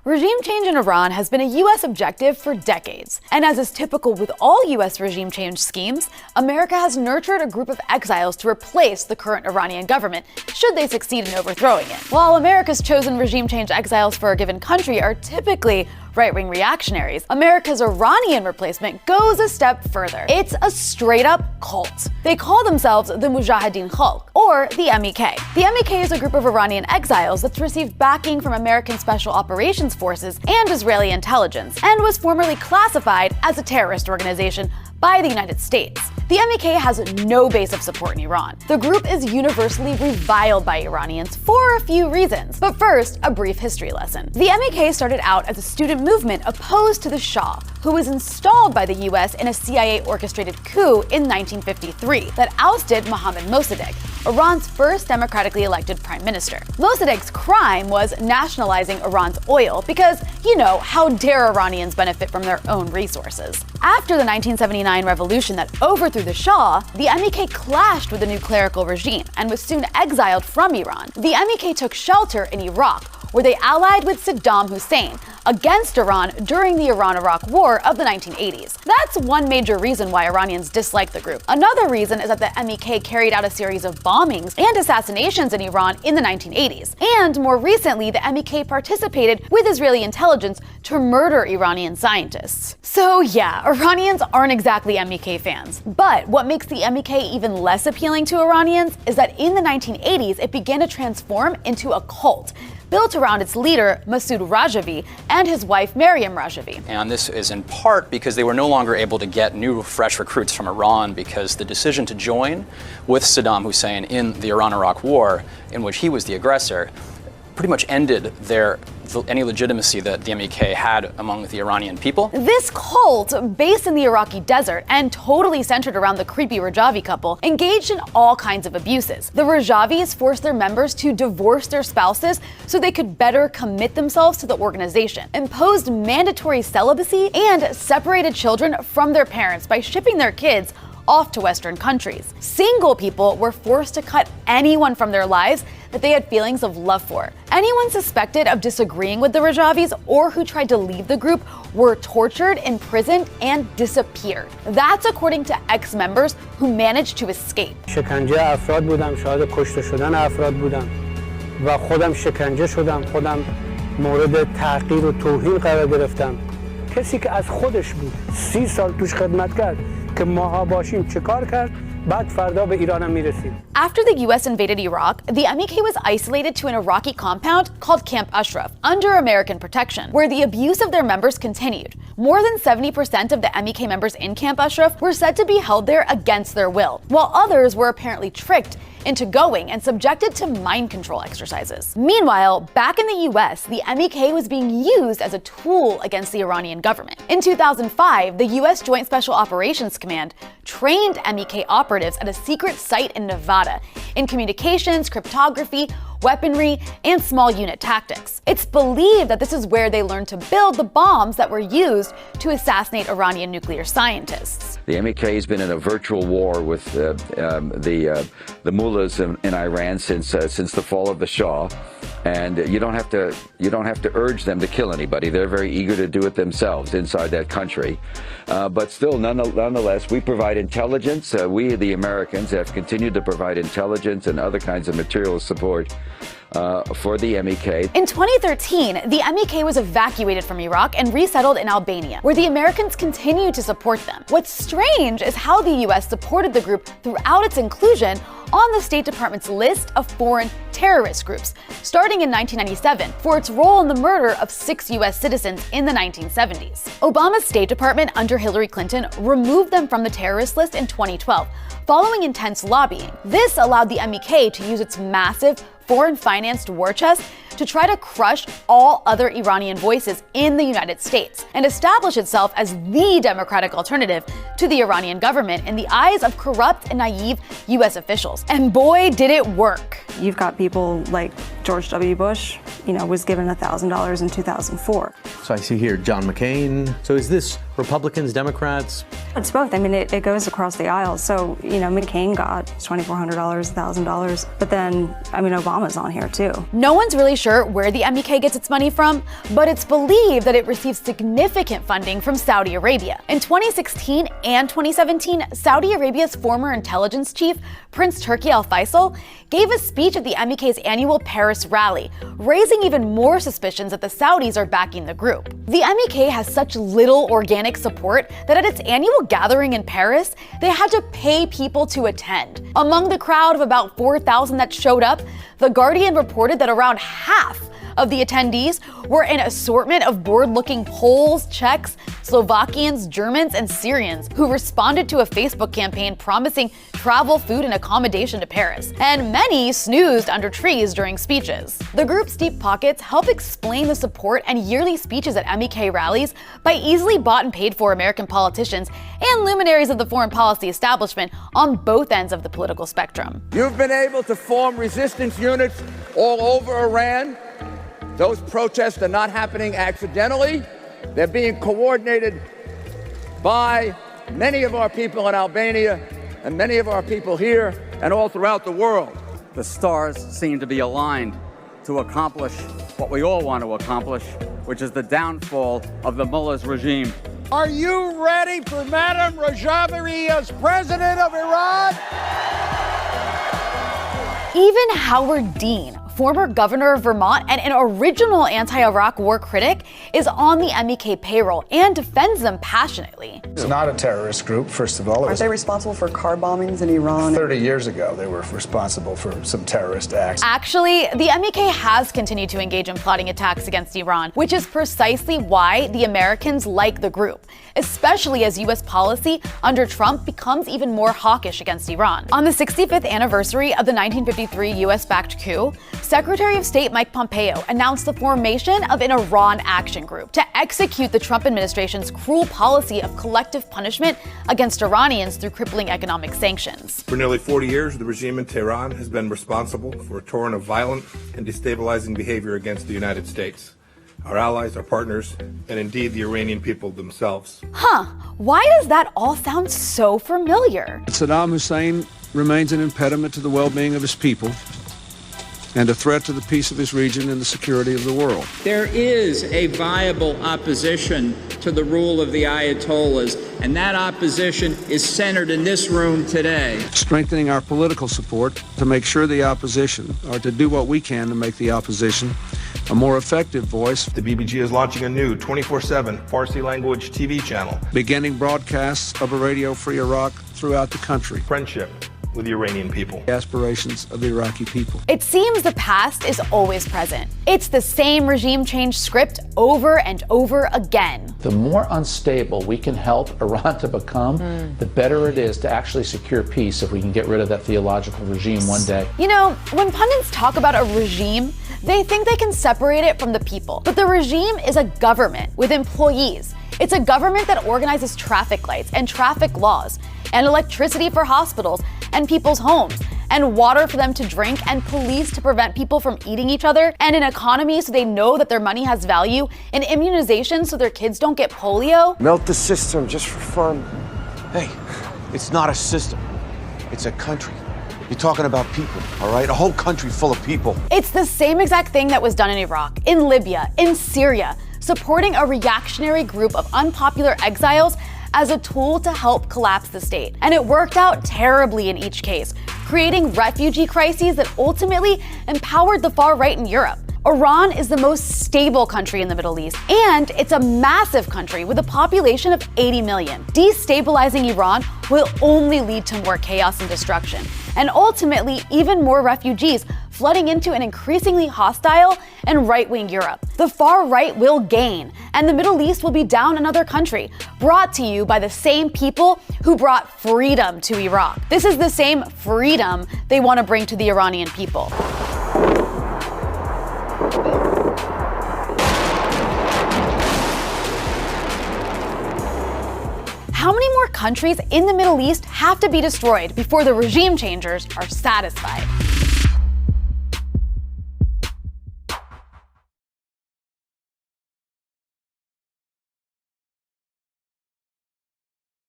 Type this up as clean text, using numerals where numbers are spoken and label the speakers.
Speaker 1: Regime change in Iran has been a U.S. objective for decades. And as is typical with all U.S. regime change schemes, America has nurtured a group of exiles to replace the current Iranian government, should they succeed in overthrowing it. While America's chosen regime change exiles for a given country are typically right-wing reactionaries, America's Iranian replacement goes a step further. It's a straight-up cult. They call themselves the Mujahideen Khal, or the MEK. The MEK is a group of Iranian exiles that's received backing from American Special Operations Forces and Israeli intelligence, and was formerly classified as a terrorist organization by the United States. The MEK has no base of support in Iran. The group is universally reviled by Iranians for a few reasons. But first, a brief history lesson. The MEK started out as a student movement opposed to the Shah, who was installed by the US in a CIA-orchestrated coup in 1953 that ousted Mohammad Mossadegh, Iran's first democratically elected prime minister. Mossadegh's crime was nationalizing Iran's oil because, you know, how dare Iranians benefit from their own resources. After the 1979 revolution that overthrew the Shah, the MEK clashed with the new clerical regime and was soon exiled from Iran. The MEK took shelter in Iraq, where they allied with Saddam Hussein against Iran during the Iran-Iraq War of the 1980s. That's one major reason why Iranians dislike the group. Another reason is that the MEK carried out a series of bombings and assassinations in Iran in the 1980s. And more recently, the MEK participated with Israeli intelligence to murder Iranian scientists. So yeah, Iranians aren't exactly MEK fans. But what makes the MEK even less appealing to Iranians is that in the 1980s, it began to transform into a cult, built around its leader, Masoud Rajavi, and his wife, Maryam Rajavi.
Speaker 2: And this is in part because they were no longer able to get new, fresh recruits from Iran, because the decision to join with Saddam Hussein in the Iran-Iraq War, in which he was the aggressor, pretty much ended any legitimacy that the MEK had among the Iranian people.
Speaker 1: This cult, based in the Iraqi desert and totally centered around the creepy Rajavi couple, engaged in all kinds of abuses. The Rajavis forced their members to divorce their spouses so they could better commit themselves to the organization, imposed mandatory celibacy, and separated children from their parents by shipping their kids off to Western countries. Single people were forced to cut anyone from their lives that they had feelings of love for. Anyone suspected of disagreeing with the Rajavis or who tried to leave the group were tortured, imprisoned, and disappeared. That's according to ex-members who managed to escape.
Speaker 3: شکنجه افراد بودم، شاهد کشته شدن افراد بودم و خودم شکنجه شدم، خودم مورد تحقیر و توهین قرار گرفتم. کسی که از خودش بود 30 سال توش خدمت کرد که ماها باشیم چه کار کرد بعد فردا به ایرانم میرسیم.
Speaker 1: After the US invaded Iraq, the MEK was isolated to an Iraqi compound called Camp Ashraf under American protection, where the abuse of their members continued. More than 70% of the MEK members in Camp Ashraf were said to be held there against their will, while others were apparently tricked into going and subjected to mind control exercises. Meanwhile, back in the US, the MEK was being used as a tool against the Iranian government. In 2005, the US Joint Special Operations Command trained MEK operatives at a secret site in Nevada in communications, cryptography, weaponry, and small unit tactics. It's believed that this is where they learned to build the bombs that were used to assassinate Iranian nuclear scientists.
Speaker 4: The MEK has been in a virtual war with the mullahs in Iran since the fall of the Shah, and you don't have to urge them to kill anybody. They're very eager to do it themselves inside that country. But still, nonetheless, we provide intelligence. We, the Americans, have continued to provide intelligence and other kinds of material support for the MEK.
Speaker 1: In 2013, the MEK was evacuated from Iraq and resettled in Albania, where the Americans continued to support them. What's strange is how the US supported the group throughout its inclusion on the State Department's list of foreign terrorist groups, starting in 1997 for its role in the murder of 6 US citizens in the 1970s. Obama's State Department under Hillary Clinton removed them from the terrorist list in 2012, following intense lobbying. This allowed the MEK to use its massive foreign-financed war chest to try to crush all other Iranian voices in the United States and establish itself as the democratic alternative to the Iranian government in the eyes of corrupt and naive US officials. And boy, did it work.
Speaker 5: You've got people like George W. Bush, was given $1,000 in 2004.
Speaker 6: So I see here John McCain. So is this Republicans, Democrats?
Speaker 5: It's both. I mean, it goes across the aisle. So, McCain got $2,400, $1,000. But then, Obama's on here too.
Speaker 1: No one's really sure where the MEK gets its money from, but it's believed that it receives significant funding from Saudi Arabia. In 2016 and 2017, Saudi Arabia's former intelligence chief, Prince Turki Al Faisal, gave a speech at the MEK's annual Paris rally, raising even more suspicions that the Saudis are backing the group. The MEK has such little organic support that at its annual gathering in Paris, they had to pay people to attend. Among the crowd of about 4,000 that showed up, The Guardian reported that around half of the attendees were an assortment of bored-looking Poles, Czechs, Slovakians, Germans, and Syrians who responded to a Facebook campaign promising travel, food, and accommodation to Paris. And many snoozed under trees during speeches. The group's deep pockets help explain the support and yearly speeches at MEK rallies by easily bought and paid for American politicians and luminaries of the foreign policy establishment on both ends of the political spectrum.
Speaker 7: You've been able to form resistance units all over Iran. Those protests are not happening accidentally. They're being coordinated by many of our people in Albania and many of our people here and all throughout the world.
Speaker 8: The stars seem to be aligned to accomplish what we all want to accomplish, which is the downfall of the mullah's regime.
Speaker 7: Are you ready for Madame Rajavi as president of Iran?
Speaker 1: Even Howard Dean, former governor of Vermont and an original anti-Iraq war critic, is on the MEK payroll and defends them passionately.
Speaker 9: It's not a terrorist group, first of all.
Speaker 10: Aren't they responsible for car bombings in Iran?
Speaker 9: 30 years ago, they were responsible for some terrorist acts.
Speaker 1: Actually, the MEK has continued to engage in plotting attacks against Iran, which is precisely why the Americans like the group, especially as U.S. policy under Trump becomes even more hawkish against Iran. On the 65th anniversary of the 1953 U.S.-backed coup, Secretary of State Mike Pompeo announced the formation of an Iran Action Group to execute the Trump administration's cruel policy of collective punishment against Iranians through crippling economic sanctions.
Speaker 11: For nearly 40 years, the regime in Tehran has been responsible for a torrent of violent and destabilizing behavior against the United States, our allies, our partners, and indeed the Iranian people themselves.
Speaker 1: Why does that all sound so familiar?
Speaker 12: Saddam Hussein remains an impediment to the well-being of his people and a threat to the peace of his region and the security of the world.
Speaker 13: There is a viable opposition to the rule of the Ayatollahs, and that opposition is centered in this room today.
Speaker 12: Strengthening our political support to make sure the opposition, or to do what we can to make the opposition a more effective voice.
Speaker 11: The BBG is launching a new 24/7 Farsi language TV channel,
Speaker 12: beginning broadcasts of a Radio-Free Iraq throughout the country.
Speaker 11: Friendship with the Iranian people.
Speaker 12: Aspirations of the Iraqi people.
Speaker 1: It seems the past is always present. It's the same regime change script over and over again.
Speaker 14: The more unstable we can help Iran to become, the better it is to actually secure peace if we can get rid of that theological regime one day.
Speaker 1: When pundits talk about a regime, they think they can separate it from the people. But the regime is a government with employees. It's a government that organizes traffic lights and traffic laws, and electricity for hospitals and people's homes, and water for them to drink, and police to prevent people from eating each other, and an economy so they know that their money has value, and immunization so their kids don't get polio.
Speaker 15: Melt the system just for fun. Hey, it's not a system. It's a country. You're talking about people, all right? A whole country full of people.
Speaker 1: It's the same exact thing that was done in Iraq, in Libya, in Syria, supporting a reactionary group of unpopular exiles as a tool to help collapse the state. And it worked out terribly in each case, creating refugee crises that ultimately empowered the far right in Europe. Iran is the most stable country in the Middle East, and it's a massive country with a population of 80 million. Destabilizing Iran will only lead to more chaos and destruction, and ultimately even more refugees flooding into an increasingly hostile and right-wing Europe. The far right will gain, and the Middle East will be down another country, brought to you by the same people who brought freedom to Iraq. This is the same freedom they want to bring to the Iranian people. How many more countries in the Middle East have to be destroyed before the regime changers are satisfied?